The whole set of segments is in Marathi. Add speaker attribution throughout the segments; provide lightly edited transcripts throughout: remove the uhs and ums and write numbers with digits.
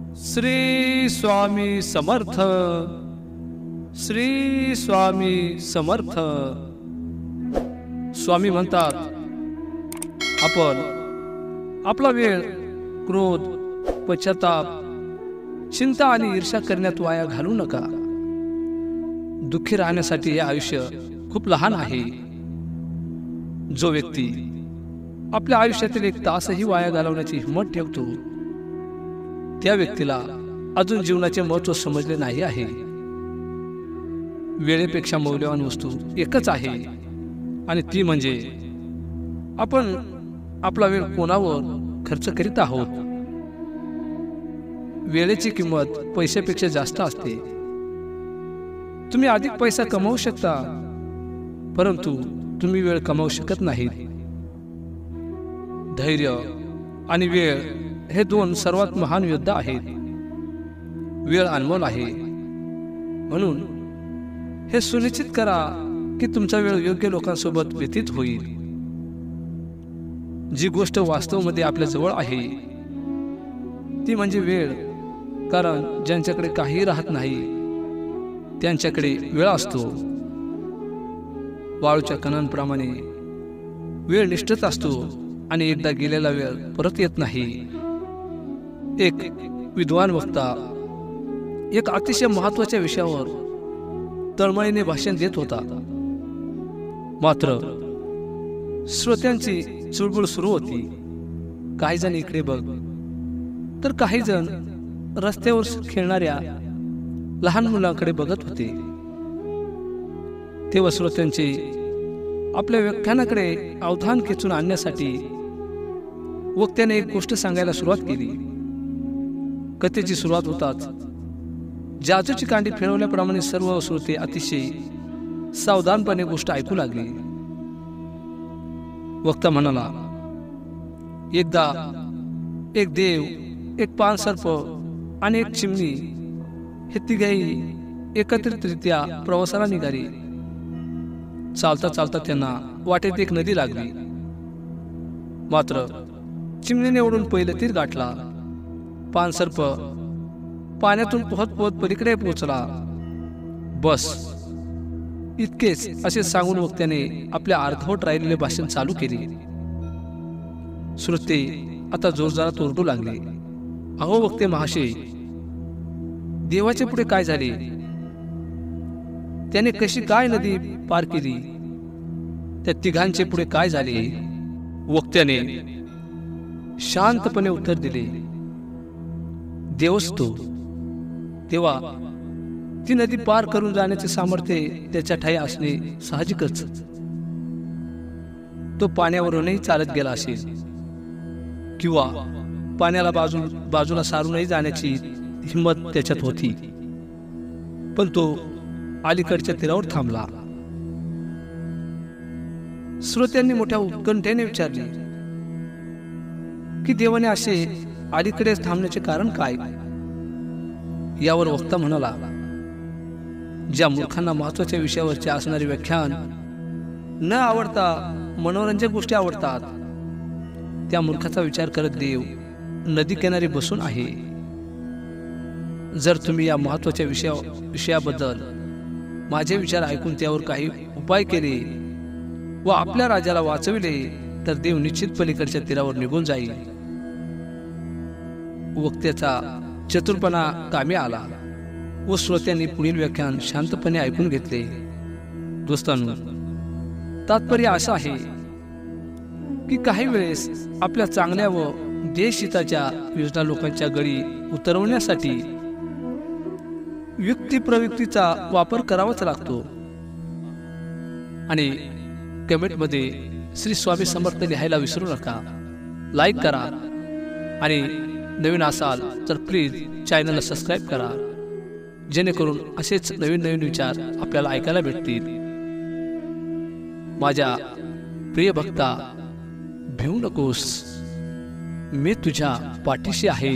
Speaker 1: श्री स्वामी समर्थ. श्री स्वामी समर्थ. स्वामी म्हणतात, आपण आपला वेळ क्रोध, पश्चाताप, चिंता आणि ईर्ष्या करण्यात वाया घालू नका. दुःखी राहण्यासाठी हे आयुष्य खूप लहान आहे. जो व्यक्ती आपल्या आयुष्यातील एक तासही वाया घालवण्याची हिंमत ठेवतो, त्या व्यक्तीला अजून जीवनाचे महत्त्व समजले नाही आहे. वेळेपेक्षा मौल्यवान वस्तू एकच आहे, आणि ती म्हणजे आपण आपला वेळ कोणावर खर्च करीत आहोत. वेळेची किंमत पैशापेक्षा जास्त असते. तुम्ही अधिक पैसा कमावू शकता, परंतु तुम्ही वेळ कमावू शकत नाहीत. धैर्य आणि वेळ हे दोन सर्वात महान योद्धा आहेत. वेळ अनमोल आहे, म्हणून हे सुनिश्चित करा की तुमचा वेळ योग्य लोकांसोबत व्यतीत होईल. जी गोष्ट वास्तवामध्ये आपल्या जवळ आहे ती म्हणजे वेळ. कारण ज्यांच्याकडे काही राहत नाही त्यांच्याकडे वेळ असतो. वाळूच्या कणांप्रमाणे वेळ निष्ठत असतो आणि एकदा गेलेला वेळ परत येत नाही. एक विद्वान वक्ता एक अतिशय महत्त्वाच्या विषयावर तळमळीने भाषण देत होता. मात्र श्रोत्यांची चुळबुळ सुरू होती. काही जण इकडे बघ, तर काही जण रस्त्यावर खेळणाऱ्या लहान मुलांकडे बघत होते. तेव्हा श्रोत्यांचे आपल्या व्याख्यानाकडे अवधान खेचून आणण्यासाठी वक्त्याने एक गोष्ट सांगायला सुरुवात केली. कथेची सुरुवात होताच जादूची कांडी फिरवल्याप्रमाणे सर्व श्रोते अतिशय सावधानपणे गोष्ट ऐकू लागली. वक्ता म्हणाला, एकदा एक देव, एक पाणसर्प आणि एक चिमणी हे तिघेही एकत्रितरित्या प्रवासाला निघाली. चालता चालता त्यांना वाटेत एक नदी लागली. मात्र चिमणीने ओढून पहिलं तीर गाठला. पाणसर्प पाण्यातून पोहत पोहत पलीकडे पोहोचला. बस इतकेच असे सांगून वक्त्याने आपल्या अर्धवट राहिलेले भाषण चालू केले. श्रोते आता जोरजोरात ओरडू लागले, अहो वक्ते महाशय, देवाच्या पुढे काय झाले? त्याने कशी काय नदी पार केली? त्या तिघांचे पुढे काय झाले? वक्त्याने शांतपणे उत्तर दिले, देवच तो. तेव्हा ती नदी पार करून जाण्याचे सामर्थ्य त्याच्या ठाई असणे साहजिकच. तो पाण्यावरूनही चालत गेला असेल, किंवा पाण्याला बाजूला सारूनही जाण्याची हिंमत त्याच्यात होती. पण तो अलीकडच्या तीरावर थांबला. श्रोत्यांनी मोठ्या उत्कंठेने विचारले की देवाने असे अलीकडेच थांबण्याचे कारण काय? यावर वक्ता म्हणाला, ज्या मूर्खांना महत्वाच्या विषयावरचे असणारे व्याख्यान न आवडता मनोरंजक गोष्टी आवडतात, त्या मूर्खाचा विचार करत देव नदी किनारी बसून आहे. जर तुम्ही या महत्वाच्या विषयाबद्दल माझे विचार ऐकून त्यावर काही उपाय केले व आपल्या राजाला वाचविले तर देव निश्चित पलीकडच्या तीरावर निघून जाईल. वक्त्याचा चतुरपणा कामी आला व श्रोत्यांनी पुढील व्याख्यान शांतपणे ऐकून घेतले. दोस्तांनो, तात्पर्य असं आहे की काही वेळेस आपल्या चांगल्या व देशहिताच्या योजना लोकांच्या गळी उतरवण्यासाठी युक्ती प्रवृत्तीचा वापर करावाच लागतो. आणि कमेंटमध्ये श्री स्वामी समर्थ लिहायला विसरू नका. लाईक करा आणि नवीन असाल तर प्लीज चॅनलला सबस्क्राईब करा, जेणेकरून असेच नवीन नवीन विचार आपल्याला ऐकायला भेटतील. माझ्या प्रिय भक्ता, भिवू नकोस, मी तुझ्या पाठीशी आहे.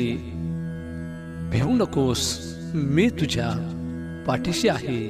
Speaker 1: भिवू नकोस, मी तुझ्या पाठीशी आहे.